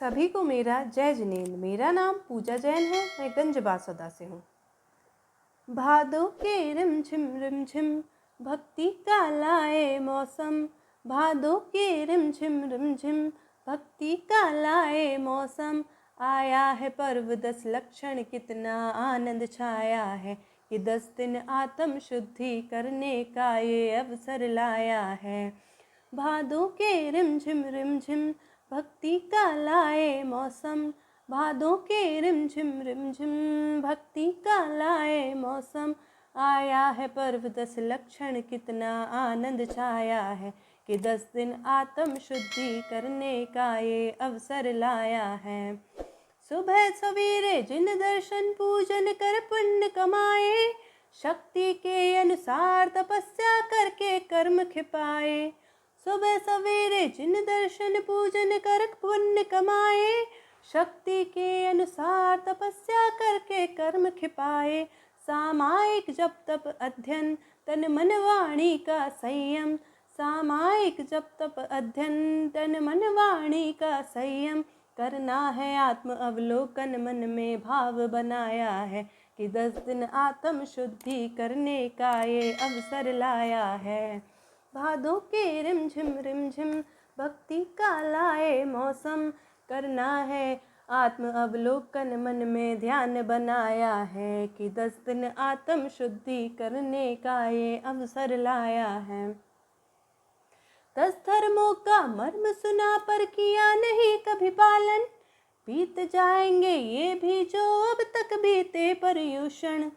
सभी को मेरा जय जिनेंद्र। मेरा नाम पूजा जैन है। मैं गंज बासोदा से हूँ। भादों के रिम झिम भक्ति का लाए मौसम। भादों के रिम झिम भक्ति का लाए मौसम। आया है पर्व 10 लक्षण, कितना आनंद छाया है कि 10 दिन आत्म शुद्धि करने का ये अवसर लाया है। भादों के रिम झिम भक्ति का लाए मौसम। भादों के रिम झिम भक्ति का लाए मौसम। आया है पर्व 10 लक्षण, कितना आनंद छाया है कि 10 दिन आत्म शुद्धि करने का ये अवसर लाया है। सुबह सवेरे जिन दर्शन पूजन कर पुण्य कमाए, शक्ति के अनुसार तपस्या करके कर्म खिपाए। सुबह सवेरे जिन दर्शन पूजन कर पुण्य कमाए, शक्ति के अनुसार तपस्या करके कर्म खिपाए। सामायिक जप तप अध्ययन तन मन वाणी का संयम। सामायिक जप तप अध्ययन तन मन वाणी का संयम। करना है आत्म अवलोकन, मन में भाव बनाया है कि 10 दिन आत्म शुद्धि करने का ये अवसर लाया है। भादों के रिम झिम भक्ति का लाए मौसम। करना है आत्म अवलोकन, मन में ध्यान बनाया है कि 10 दिन आत्म शुद्धि करने का ये अवसर लाया है। 10 धर्मों का मर्म सुना पर किया नहीं कभी पालन। बीत जाएंगे ये भी जो अब तक बीते पर्युषण।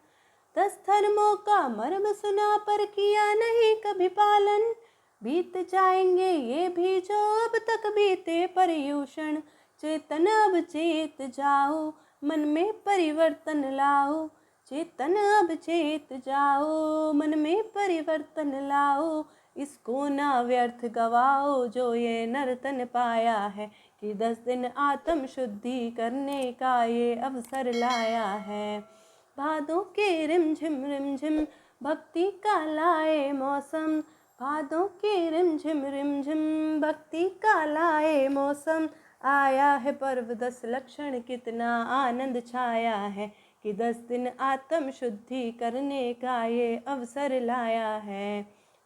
10 धर्मों का मर्म सुना पर किया नहीं कभी पालन। बीत जाएंगे ये भी जो अब तक बीते पर्युषण। चेतन अब चेत जाओ, मन में परिवर्तन लाओ। चेतन अब चेत जाओ, मन में परिवर्तन लाओ। इसको ना व्यर्थ गवाओ जो ये नर्तन पाया है कि 10 दिन आत्म शुद्धि करने का ये अवसर लाया है। भादों के रिम झिम भक्ति का लाए मौसम। भादों के रिम झिम भक्ति का लाए मौसम। आया है पर्व 10 लक्षण, कितना आनंद छाया है कि 10 दिन आत्म शुद्धि करने का ये अवसर लाया है।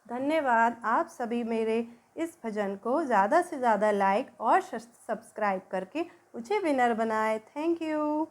धन्यवाद। आप सभी मेरे इस भजन को ज़्यादा से ज़्यादा लाइक और सब्सक्राइब करके मुझे विनर बनाए। Thank you.